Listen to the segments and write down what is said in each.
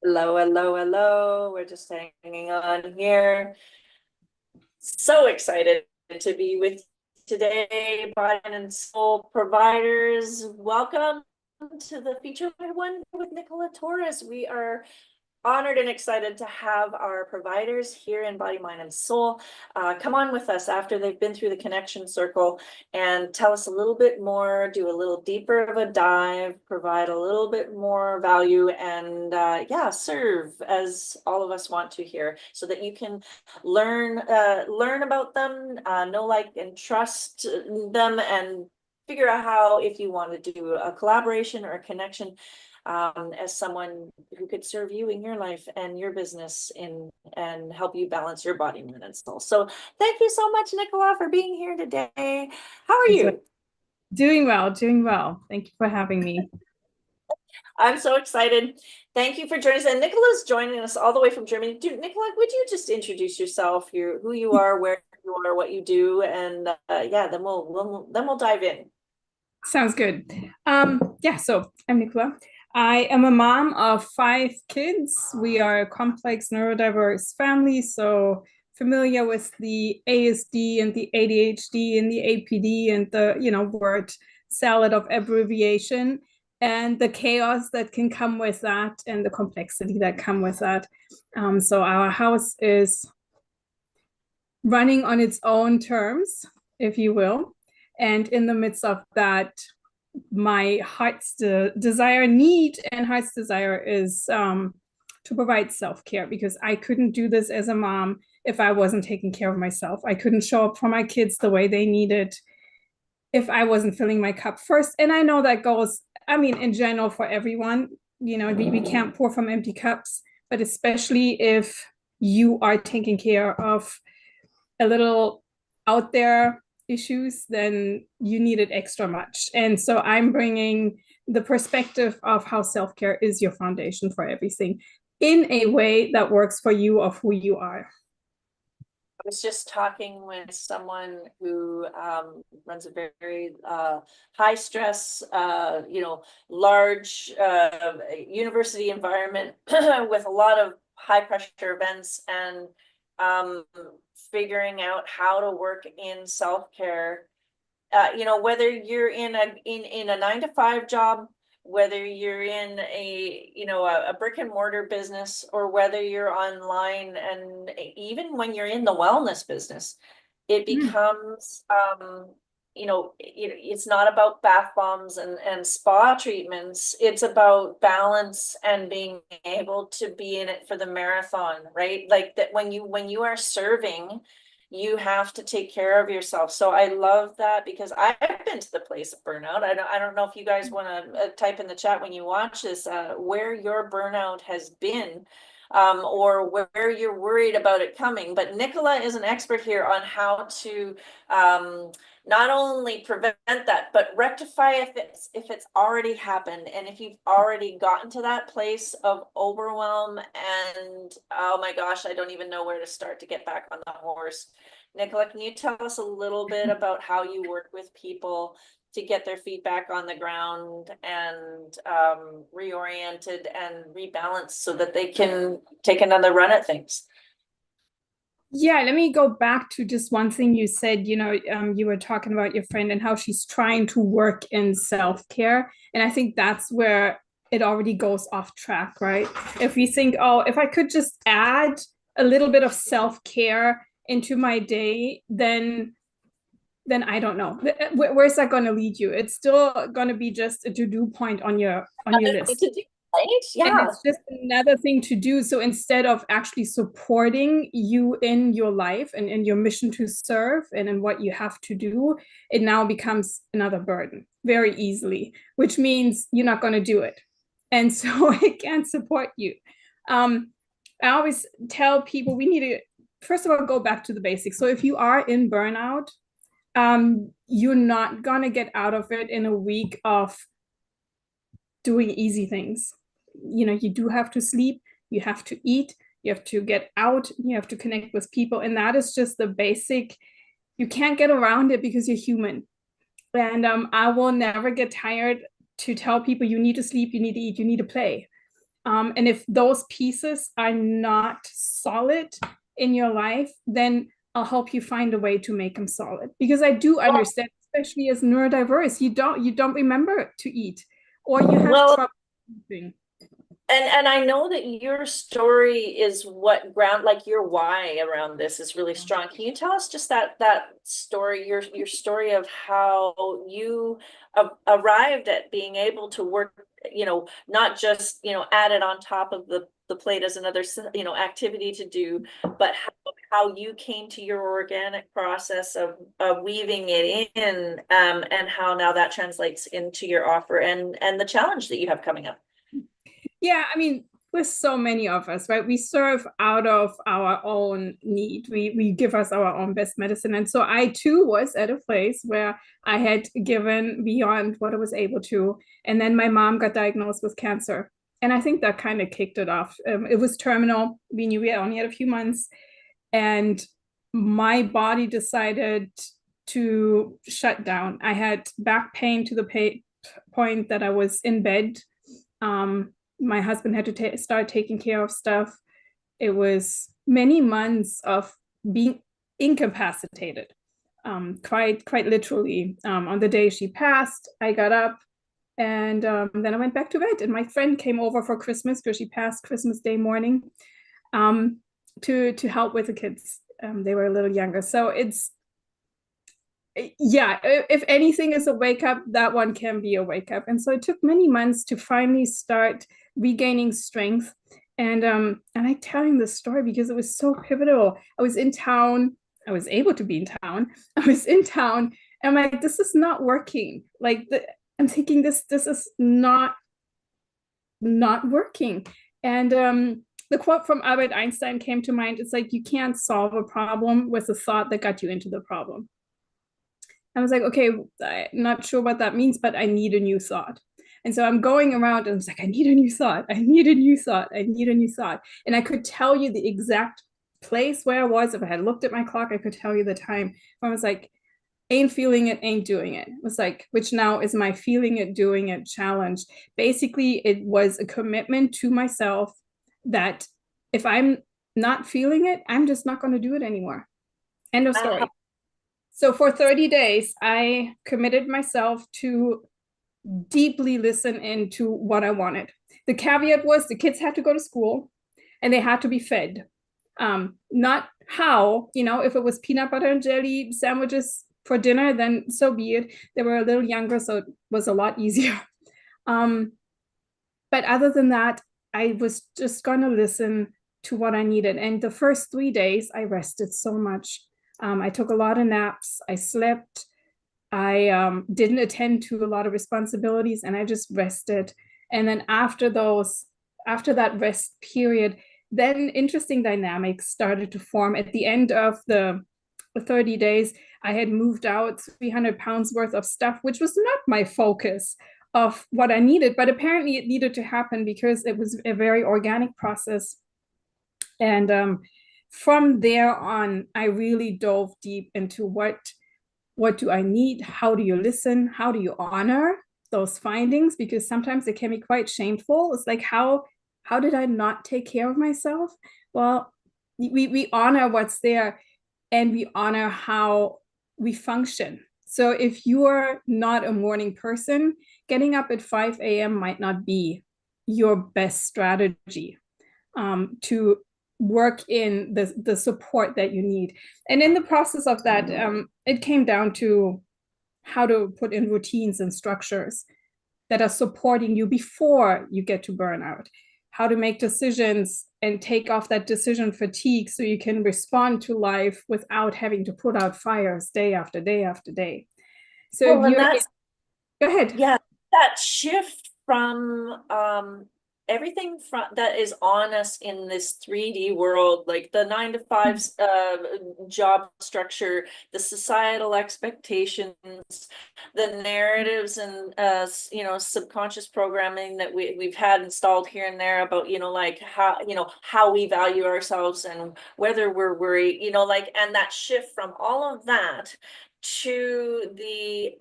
Hello, hello, hello. We're just hanging on here. So excited to be with you today, Body and Soul providers. Welcome to the feature one with Nicola Torres. We are honored and excited to have our providers here in Body, Mind, and Soul come on with us after they've been through the connection circle and tell us a little bit more, do a little deeper of a dive, provide a little bit more value, and yeah, serve as all of us want to here, so that you can learn about them, know, like, and trust them, and figure out how, if you want to do a collaboration or a connection, as someone who could serve you in your life and your business and help you balance your body, mind, and soul. So thank you so much, Nicola, for being here today. How are So you? doing well, doing well. Thank you for having me. I'm so excited. Thank you for joining us. And Nicola's joining us all the way from Germany. Nicola, would you just introduce yourself, who you are, where you are, what you do, and yeah, then we'll dive in. Sounds good. Yeah, so I'm Nicola. I am a mom of five kids. We are a complex neurodiverse family, so familiar with the ASD and the ADHD and the APD and the, word salad of abbreviation and the chaos that can come with that and the complexity that come with that. So our house is running on its own terms, if you will. And in the midst of that, my heart's desire, need, and heart's desire is to provide self care, because I couldn't do this as a mom if I wasn't taking care of myself. I couldn't show up for my kids the way they needed if I wasn't filling my cup first. And I know that goes, I mean, in general for everyone, we can't pour from empty cups, but especially if you are taking care of a little out there issues, then you need it extra much. And so I'm bringing the perspective of how self care is your foundation for everything in a way that works for you of who you are. I was just talking with someone who runs a very high stress, large university environment with a lot of high pressure events, and um, figuring out how to work in self-care. Whether you're in a 9 to 5 job, whether you're in a brick and mortar business, or whether you're online, and even when you're in the wellness business, it Mm. becomes it's not about bath bombs and spa treatments. It's about balance and being able to be in it for the marathon, right? Like that, when you are serving, you have to take care of yourself. So I love that, because I've been to the place of burnout. I don't know if you guys want to type in the chat when you watch this, where your burnout has been, or where you're worried about it coming. But Nicola is an expert here on how to not only prevent that, but rectify if it's already happened, and if you've already gotten to that place of overwhelm and, oh my gosh, I don't even know where to start to get back on the horse. Nicola, can you tell us a little bit about how you work with people to get their feet back on the ground and reoriented and rebalanced so that they can take another run at things? Yeah, let me go back to just one thing you said. You were talking about your friend and how she's trying to work in self care. And I think that's where it already goes off track, right? If we think, oh, if I could just add a little bit of self care into my day, then I don't know. Where's that going to lead you? It's still going to be just a to-do point on your Another thing list. to do, right? And Yeah. it's just another thing to do. So instead of actually supporting you in your life and in your mission to serve and in what you have to do, it now becomes another burden very easily, which means you're not going to do it. And so it can't support you. Um, I always tell people we need to, first of all, go back to the basics. So if you are in burnout, you're not going to get out of it in a week of doing easy things. You do have to sleep, you have to eat, you have to get out, you have to connect with people. And that is just the basic. You can't get around it because you're human. And I will never get tired to tell people you need to sleep, you need to eat, you need to play. And if those pieces are not solid in your life, then I'll help you find a way to make them solid. Because I do understand, especially as neurodiverse, you don't remember to eat, or you have Well, trouble eating. and I know that your story is what ground, like your why around this is really strong. Can you tell us just that story, your story of how you arrived at being able to work, not just, add it on top of the plate as another, activity to do, but how you came to your organic process of weaving it in, and how now that translates into your offer and the challenge that you have coming up. Yeah, I mean, with so many of us, right? We serve out of our own need. We give us our own best medicine. And so I too was at a place where I had given beyond what I was able to. And then my mom got diagnosed with cancer. And I think that kind of kicked it off. It was terminal. We knew we only had a few months. And my body decided to shut down. I had back pain to the point that I was in bed. My husband had to start taking care of stuff. It was many months of being incapacitated, quite literally. On the day she passed, I got up and then I went back to bed. And my friend came over for Christmas because she passed Christmas Day morning, um, to help with the kids. They were a little younger, so it's, yeah, if anything is a wake up, that one can be a wake up. And so it took many months to finally start regaining strength. And I'm telling this story because it was so pivotal. I was in town. I was able to be in town. I was in town. And I'm like, this is not working. I'm thinking this is not working. And the quote from Albert Einstein came to mind. It's like, you can't solve a problem with the thought that got you into the problem. I was like, okay, I'm not sure what that means, but I need a new thought. And so I'm going around and I was like, I need a new thought. I need a new thought. I need a new thought. And I could tell you the exact place where I was. If I had looked at my clock, I could tell you the time. I was like, ain't feeling it, ain't doing it. It was like, which now is my feeling it, doing it challenge. Basically, it was a commitment to myself that if I'm not feeling it, I'm just not going to do it anymore. End of story. So for 30 days, I committed myself to deeply listen into what I wanted. The caveat was the kids had to go to school and they had to be fed. Not how, if it was peanut butter and jelly sandwiches for dinner, then so be it. They were a little younger, so it was a lot easier. But other than that, I was just going to listen to what I needed. And the first 3 days, I rested so much. I took a lot of naps. I slept. I didn't attend to a lot of responsibilities, and I just rested. And then after that rest period, then interesting dynamics started to form. At the end of the 30 days, I had moved out 300 pounds worth of stuff, which was not my focus of what I needed, but apparently it needed to happen because it was a very organic process. And from there on, I really dove deep into what do I need? How do you listen? How do you honor those findings? Because sometimes it can be quite shameful. It's like, how did I not take care of myself? Well, we honor what's there and we honor how we function. So if you are not a morning person, getting up at 5 a.m. might not be your best strategy to work in the support that you need. And in the process of that, it came down to how to put in routines and structures that are supporting you before you get to burnout, how to make decisions and take off that decision fatigue so you can respond to life without having to put out fires day after day after day. So Well, if and you're, that's, go ahead. yeah, that shift from everything from that is on us in this 3D world, like the 9 to 5 job structure, the societal expectations, the narratives and subconscious programming that we've had installed here and there about, like how we value ourselves and whether we're worried, like, and that shift from all of that to the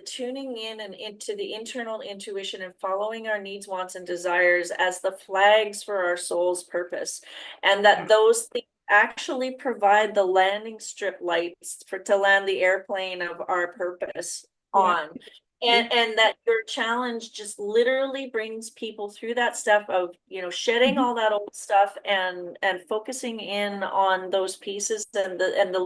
tuning in and into the internal intuition and following our needs, wants, and desires as the flags for our soul's purpose, and that those things actually provide the landing strip lights for to land the airplane of our purpose on. And that your challenge just literally brings people through that stuff of, shedding all that old stuff and focusing in on those pieces and the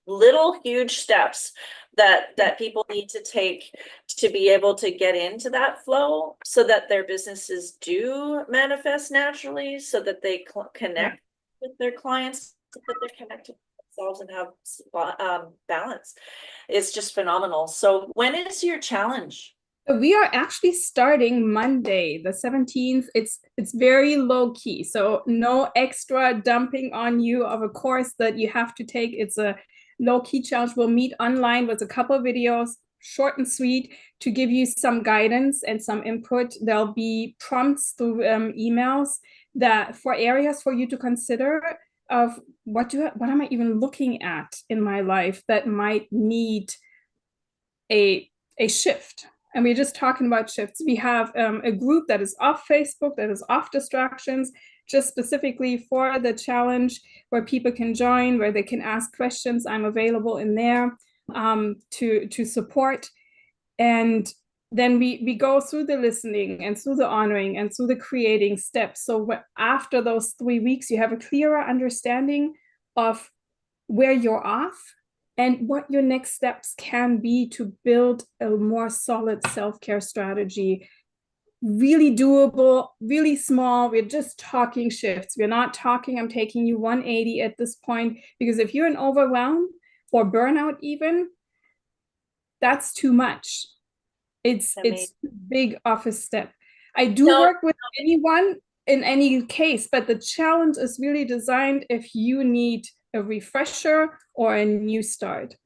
little huge steps that people need to take to be able to get into that flow, so that their businesses do manifest naturally, so that they connect with their clients, so that they're connected themselves and have balance. It's just phenomenal. So when is your challenge? We are actually starting Monday, the 17th. It's very low key, so no extra dumping on you of a course that you have to take. It's a low key challenge. We'll meet online with a couple of videos, short and sweet, to give you some guidance and some input. There'll be prompts through emails that for areas for you to consider of what am I even looking at in my life that might need a shift. And we're just talking about shifts. We have a group that is off Facebook, that is off distractions, just specifically for the challenge, where people can join, where they can ask questions. I'm available in there to support. And then we go through the listening and through the honoring and through the creating steps. So after those 3 weeks, you have a clearer understanding of where you're off and what your next steps can be to build a more solid self-care strategy. Really doable, really small. We're just talking shifts. We're not talking, I'm taking you 180 at this point, because if you're in overwhelm or burnout even, that's too much. It's too big of a step. I do work with anyone in any case, but the challenge is really designed if you need a refresher or a new start.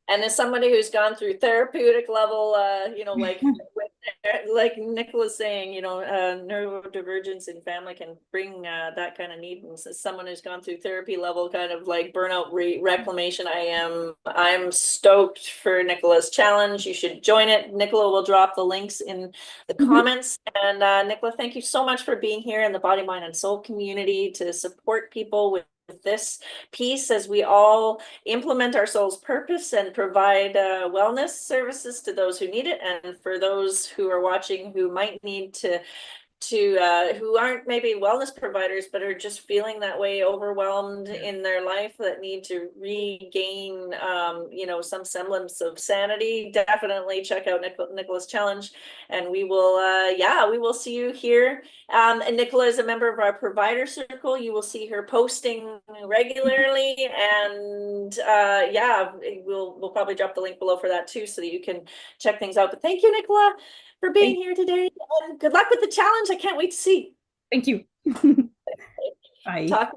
And as somebody who's gone through therapeutic level, like Nicola's saying, neurodivergence in family can bring that kind of need. And as someone who's gone through therapy level kind of like burnout reclamation, I'm stoked for Nicola's challenge. You should join it. Nicola will drop the links in the comments. And Nicola, thank you so much for being here in the Body, Mind, and Soul community to support people with this piece as we all implement our soul's purpose and provide wellness services to those who need it, and for those who are watching who might need to who aren't maybe wellness providers but are just feeling that way, overwhelmed in their life, that need to regain some semblance of sanity. Definitely check out Nicola's challenge, and we will see you here. And Nicola is a member of our provider circle. You will see her posting regularly, and we'll probably drop the link below for that too, so that you can check things out. But thank you, Nicola, for being here today, and good luck with the challenge. I can't wait to see. Thank you. Bye. Talk